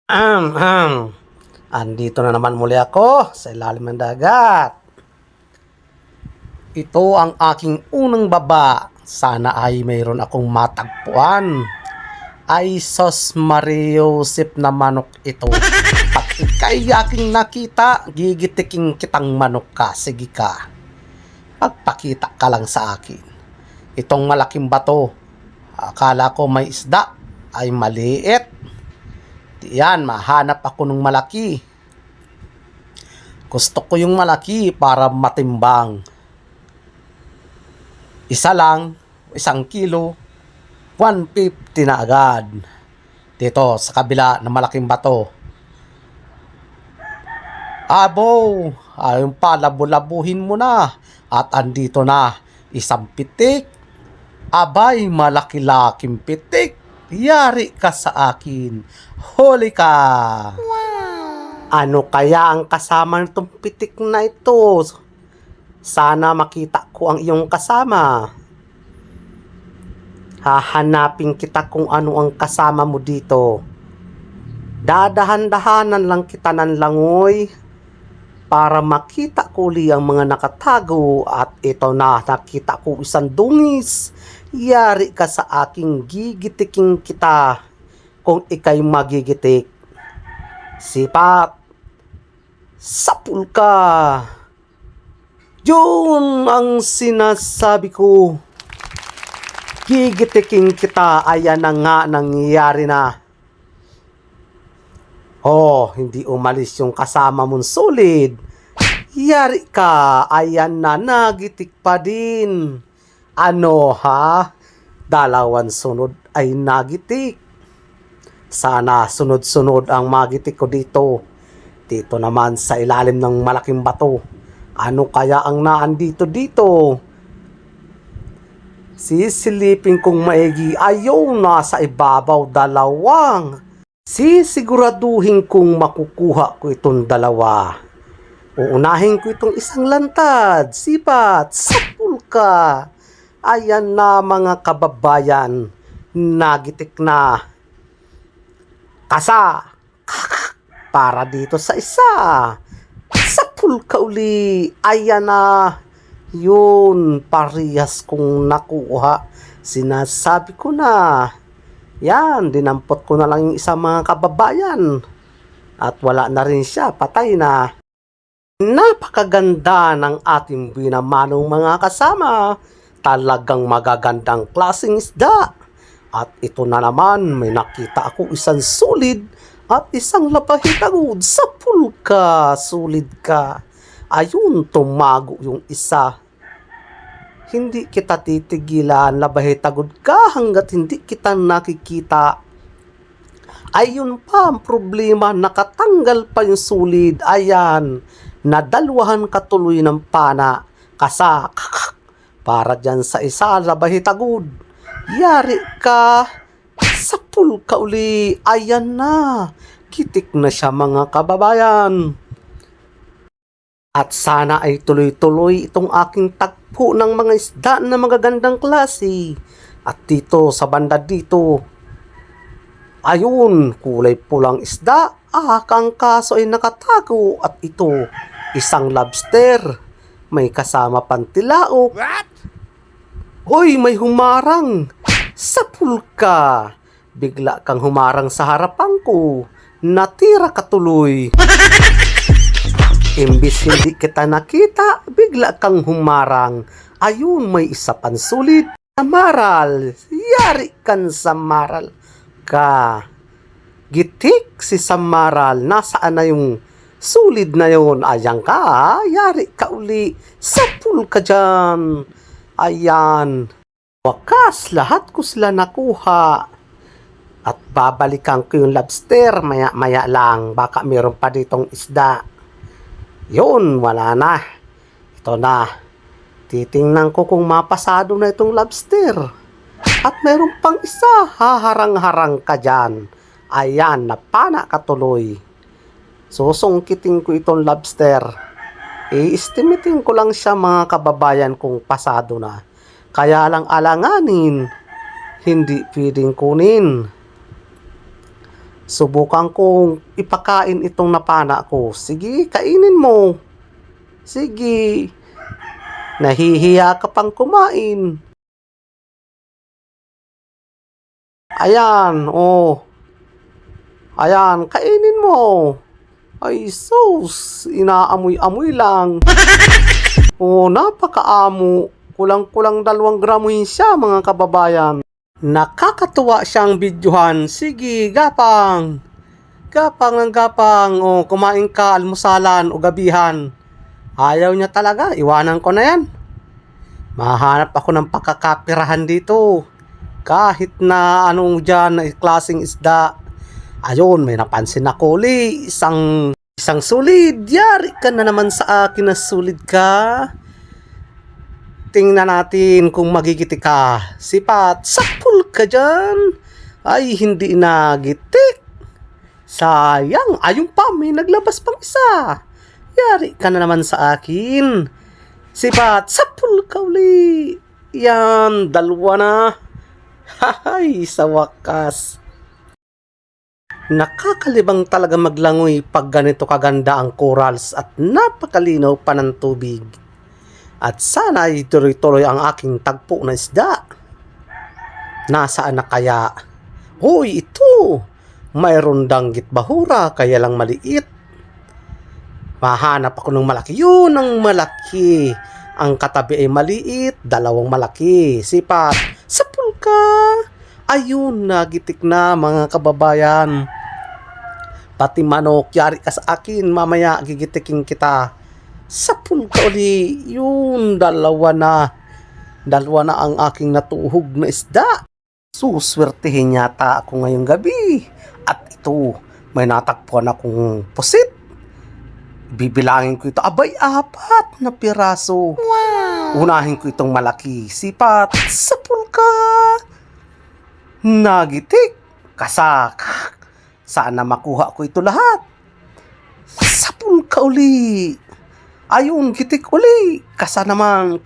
Ahem, ahem. Andito na naman muli ako sa ilalim ng dagat. Ito ang aking unang baba. Sana ay mayroon akong matagpuan. Ay sos Mariosip na manok ito. Pag ika'y aking nakita, gigitiking kitang manok ka. Sige ka. Pagpakita ka lang sa akin. Itong malaking bato. Akala ko may isda. Ay maliit. Yan, mahanap ako ng malaki. Gusto ko yung malaki para matimbang. Isa lang, 1 kilo, 150 na agad. Dito, sa kabila ng malaking bato. Abo, ayun pa, labu-labuhin mo na. At andito na, isang pitik. Abay, malaki-laking pitik. Yari ka sa akin. Huli ka. Ano kaya ang kasama nitong pitik na ito? Sana makita ko ang iyong kasama. Hahanapin kita kung ano ang kasama mo dito. Dadahan-dahanan lang kita ng langoy para makita ko uli ang mga nakatago. At ito na, nakita ko isang dungis. Yari ka sa aking gigitiking kita kung ikay magigitik. Sipat, sapul ka. Yun ang sinasabi ko. Gigitiking kita, ayan na nga nangyayari na. Oh, hindi umalis yung kasama mong solid. Yari ka, ayan na, nagitik pa din. Ano ha? Dalawang sunod ay nagitik. Sana sunod-sunod ang magitik ko dito. Dito naman sa ilalim ng malaking bato. Ano kaya ang naandito dito? Sisilipin kong maigi. Ayaw, nasa ibabaw dalawang. Sisiguraduhin kong makukuha ko itong dalawa. Uunahin ko itong isang lantad. Sipat, sapul ka. Ayan na mga kababayan. Nagitik na. Kasa. Para dito sa isa. Sapul ka uli. Ayan na. Yun. Parehas kong nakuha. Sinasabi ko na. Yan. Dinampot ko na lang yung isa mga kababayan. At wala na rin siya. Patay na. Napakaganda ng ating binamanong mga kasama. Talagang magagandang klaseng isda. At ito na naman, may nakita ako isang sulid at isang lapahitagod. Sapul ka, sulid ka. Ayun, tumago yung isa. Hindi kita titigilan, labahitagod ka hanggat hindi kita nakikita. Ayun pa ang problema, nakatanggal pa yung sulid. Ayan, nadalwahan katuloy ng pana. Kasa, para dyan sa isa, labahitagod. Yari ka, sapul ka uli. Ayan na, kitik na siya mga kababayan. At sana ay tuloy-tuloy itong aking tagpo ng mga isda na magagandang klase. At dito sa banda dito, ayun, kulay pulang isda. Kang kaso ay nakatago. At ito, isang lobster. May kasama pantilaok. Hoy, may humarang. Sapul ka. Bigla kang humarang sa harapan ko. Natira ka tuloy. Imbis hindi kita nakita, bigla kang humarang. Ayun, may isa pang sulit. Samaral. Yari kan Samaral ka. Gitik si Samaral. Nasaan na yung sulid na yun? Ayan ka. Yari ka uli. Sapul ka dyan. Ayan. Wakas, lahat ko sila nakuha. At babalikan ko yung lobster. Maya-maya lang. Baka meron pa ditong isda. Yun, wala na. Ito na. Titingnan ko kung mapasado na itong lobster. At meron pang isa. Haharang-harang ka dyan. Ayan, napana ka tuloy. Susungkitin ko itong lobster. I-estimating ko lang siya mga kababayan kung pasado na. Kaya lang alanganin, hindi pwedeng kunin. Subukan kong ipakain itong napana ko. Sige, kainin mo. Sige. Nahihiya ka pang kumain. Ayan, oh. Ayan, kainin mo. Ay, sus. Inaamoy-amoy lang. Oh, napakaamo. Kulang-kulang 2 gramo yun siya, mga kababayan. Nakakatuwa siyang videohan. Sige, gapang. Gapang ng gapang. O, kumain ka, almusalan o gabihan. Ayaw niya talaga. Iwanan ko na yan. Mahanap ako ng pakakapirahan dito. Kahit na anong dyan na klaseng isda. Ayun, may napansin ako uli. Isang sulid. Yari ka na naman sa akin na sulid ka. Tingnan natin kung magigitik ka. Sipat, sakpul ka dyan. Ay, hindi nagitik. Sayang, ayun pa, may naglabas pang isa. Yari ka na naman sa akin. Sipat, sakpul ka uli. Yan, 2 na. Hahay, sa wakas. Nakakalibang talaga maglangoy pag ganito kaganda ang corals at napakalinaw pa ng tubig. At sana ay tuloy-tuloy ang aking tagpo na isda. Nasaan na kaya? Hoy, ito! Mayroon danggit bahura, kaya lang maliit. Mahanap ako ng malaki. Yun ang malaki. Ang katabi ay maliit, 2 malaki. Sipat, sapul ka! Ayun, nagitik na mga kababayan. Pati manok, yari ka sa akin, mamaya gigitikin kita. Sapul ka uli. Yun, 2 na. 2 na ang aking natuhog na isda. Suswertehin yata ako ngayong gabi. At ito, may natagpuan akong pusit. Bibilangin ko ito. Abay, 4 na piraso. Wow! Unahin ko itong malaki. Sipat, sapul ka. Nagitik. Kasak. Sana makuha ko ito lahat. Sapul ka uli. Ayun, gitik uli. Kasa namang,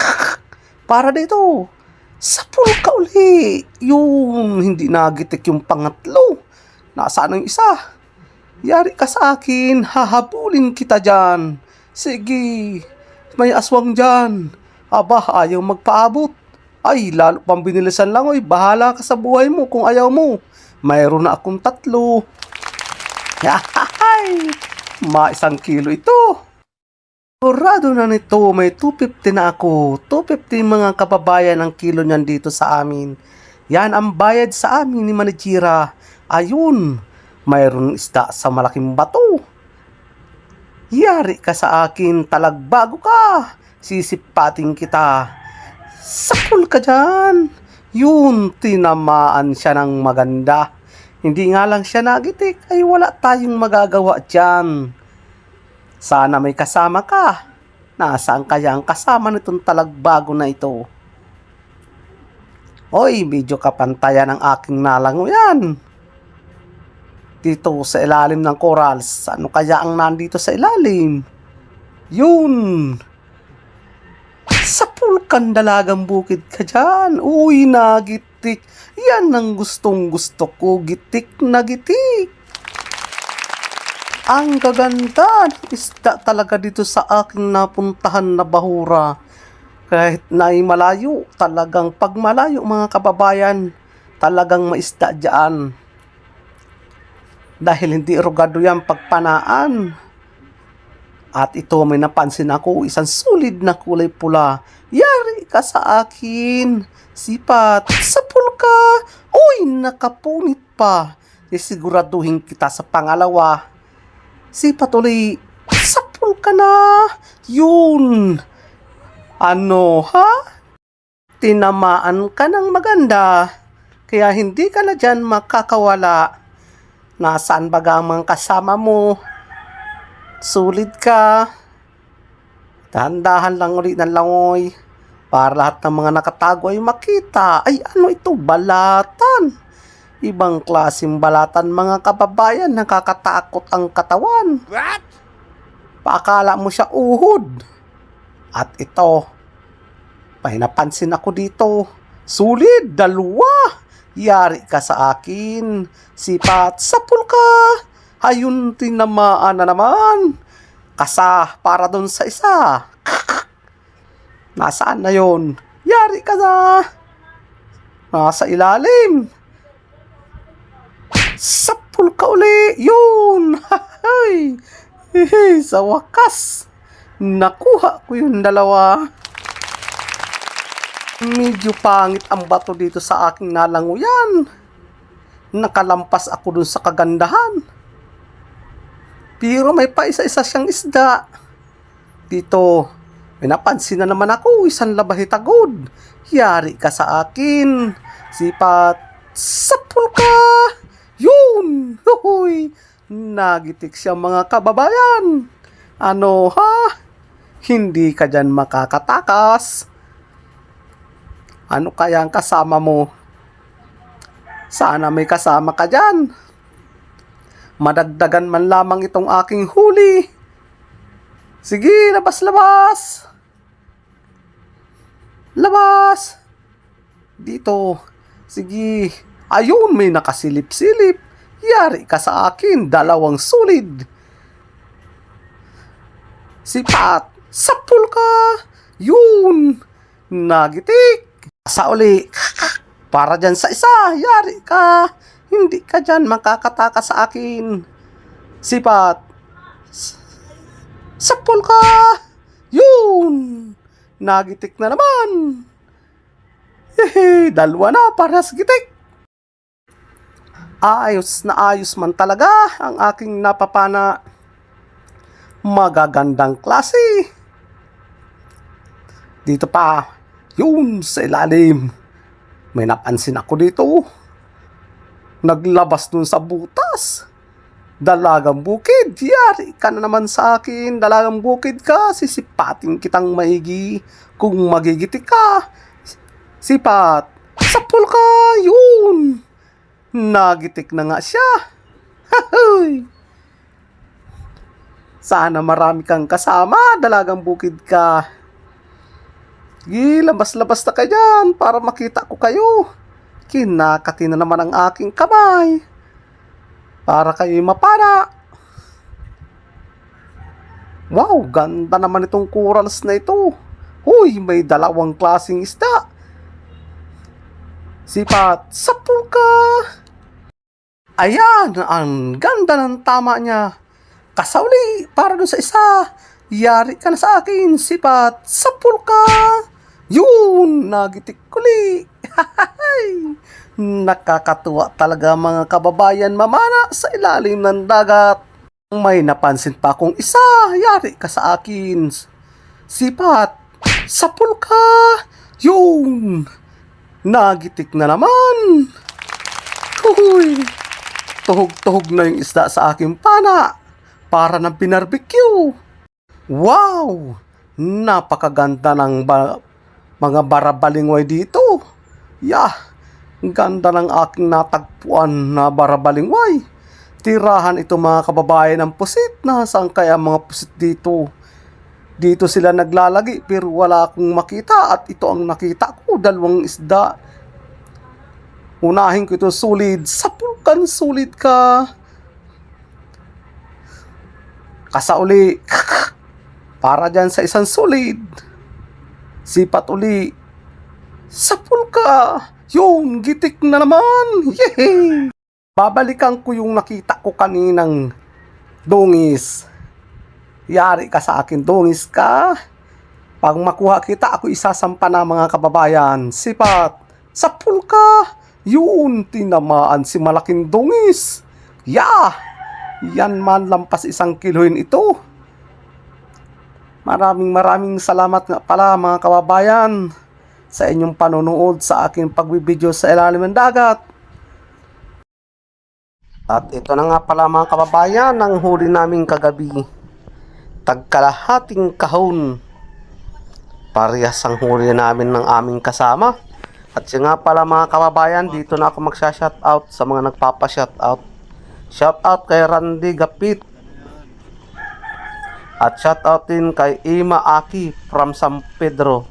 para dito. Sapul ka uli. Yung hindi nagitik yung pangatlo. Nasaan ang isa? Yari ka sa akin. Hahabulin kita dyan. Sige. May aswang dyan. Aba, ayaw magpaabot. Ay, lalo pang binilisan lang. Oy, bahala ka sa buhay mo kung ayaw mo. Mayroon na akong 3. Yahay! Ma1 kilo ito. Sigurado na nito, may 250 na ako. 250 mga kababayan ang kilo niyan dito sa amin. Yan ang bayad sa amin ni Manijira. Ayun, mayroon isda sa malaking bato. Yari ka sa akin, talagbago ka. Sisipating kita. Sapul ka dyan. Yun, tinamaan siya ng maganda. Hindi nga lang siya nagitik, ay wala tayong magagawa dyan. Sana may kasama ka. Nasaan kaya ang kasama nitong talagbago na ito? Hoy, medyo kapantayan ang aking nalangoyan. Dito sa ilalim ng corals. Ano kaya ang nandito sa ilalim? Yun. Sapul kan dalagang bukid ka dyan. Uy, nagitik. Yan ang gustong gusto ko. Gitik na gitik. Ang gaganda ng isda talaga dito sa aking napuntahan na bahura. Kahit na ay malayo, talagang pag malayo mga kababayan, talagang maisda dyan. Dahil hindi rugado yan pagpanaan. At ito may napansin ako, isang sulid na kulay pula. Yari ka sa akin. Sipat, sapul ka. Uy, nakapunit pa. Isiguraduhin kita sa pangalawa. Sipat uli, sapul ka na. Yun. Ano, ha? Tinamaan ka ng maganda. Kaya hindi ka na dyan makakawala. Nasaan baga ang mga kasama mo? Sulit ka. Dahan-dahan lang ulit ng langoy. Para lahat ng mga nakatago ay makita. Ay, ano ito? Balatan. Ibang klaseng balatan mga kababayan, nakakatakot ang katawan. What? Paakala mo siya uhod. At ito, may napansin ako dito. Sulit, 2. Yari ka sa akin. Sipat, sapul ka. Ayun, tinamaan na naman. Kasa para dun sa isa. Nasaan na yon? Yari ka na. Nasa ilalim. Sapul ka uli. Yun. Hay. Sa wakas. Nakuha ko yung dalawa. Medyo pangit ang bato dito sa aking nalanguyan. Nakalampas ako dun sa kagandahan. Pero may pa isa-isa siyang isda. Dito, may napansin na naman ako, isang labahitagod. Yari ka sa akin. Sipat, sapul ka. Yun, huhuy. Nagitik siya mga kababayan. Ano ha? Hindi ka dyan makakatakas. Ano kaya ang kasama mo? Sana may kasama ka dyan. Madagdagan man lamang itong aking huli. Sige, labas. Labas. Dito. Sige. Ayun, may nakasilip-silip. Yari ka sa akin, 2 sulid. Sipat, sapul ka. Yun. Nagitik. Sa uli, para dyan sa isa, yari ka. Hindi ka dyan makakataka sa akin. Sipat, sapul ka. Yun. Nagitik na naman. Hehe, 2 na para sa gitik. Ayos na ayos man talaga ang aking napapana. Magagandang klase. Dito pa. Yun, sa ilalim. May napansin ako dito. Naglabas dun sa butas. Dalagang bukid. Yari ka na naman sa akin. Dalagang bukid ka. Sisipatin kitang maigi. Kung magigitik ka. Sipat. Sapul ka. Yun. Nagitik na nga siya. Hahoy. Sana marami kang kasama. Dalagang bukid ka. Sige, labas-labas na kayo dyan para makita ko kayo. Kinakati na naman ang aking kamay. Para kayo mapana. Wow, ganda naman itong corals na ito. Uy, may 2 klaseng isda. Sipat, sapul ka. Ayan, ang ganda ng tama niya. Kasauli, para dun sa isa. Yari ka na sa akin, sipat, sapul ka. Yun, nagitik kuli. Nakakatuwa talaga mga kababayan mamana sa ilalim ng dagat. May napansin pa akong isa, yari ka sa akin. Sipat, sapul ka. Yun, nagitik na naman. Uy, tuhog-tuhog na yung isda sa aking pana. Para ng binarbecue. Wow, napakaganda ng mga barabalingway dito. Ganda ng aking natagpuan na barabalingway. Tirahan ito mga kababayan ng pusit. Nasaan kaya mga pusit dito? Dito sila naglalagi pero wala akong makita. At ito ang nakita ko, 2 isda. Unahin ko ito sulid. Sapulkan sulid ka. Kasauli. Para dyan sa isang sulid. Sipat uli. Sapul ka. Yung gitik na naman. Yehey! Babalikan ko yung nakita ko kaninang dungis. Yari ka sa akin, dungis ka. Pag makuha kita, ako isasampa na mga kababayan. Sipat. Sapul ka. Yun, tinamaan si malaking dungis. Yan man lampas 1 kiloin ito. Maraming salamat nga pala mga kababayan sa inyong panonood sa aking pagbibideo sa ilalim ng dagat. At ito na nga pala mga kababayan ang huli namin kagabi. Tagkalahating kahon. Parehas ang huli namin ng aming kasama. At siya nga pala mga kababayan, dito na ako magsha-shoutout sa mga nagpapa-shoutout. Shoutout kay Randy Gapit. At shoutout din kay Ima Aki from San Pedro.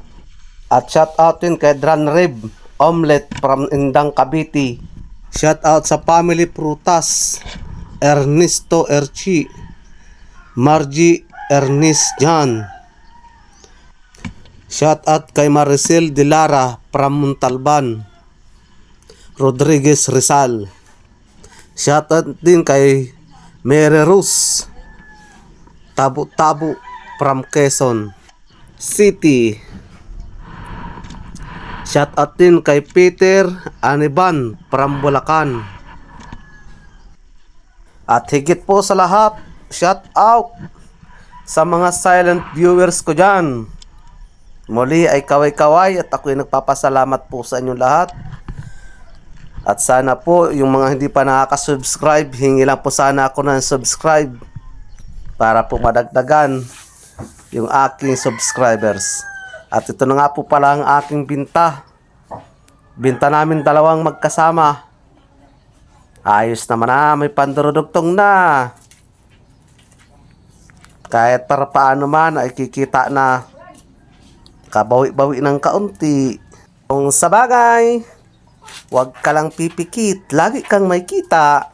At shoutout din kay Dran Rib Omelette from Indang Cavite. Shout out sa Family Prutas, Ernesto Erchi, Margie Ernest Jan. Shout out kay Maricel de Lara from Montalban, Rodriguez Rizal. Shout out din kay Mary Rose Tabu-Tabu from Quezon City. Shout out din kay Peter Aniban from Bulacan. At higit po sa lahat, shout out sa mga silent viewers ko dyan. Muli ay kaway-kaway at ako'y nagpapasalamat po sa inyong lahat. At sana po yung mga hindi pa nakaka-subscribe, hingi lang po sana ako ng subscribe para po madagdagan yung aking subscribers. At ito na nga po pala ang aking binta. Binta namin dalawang magkasama. Ayos naman na, may pandurudugtong na. Kahit para paano man ay kikita na. Kabawi-bawi ng kaunti. Kung sa bagay, huwag ka lang pipikit, lagi kang may kita.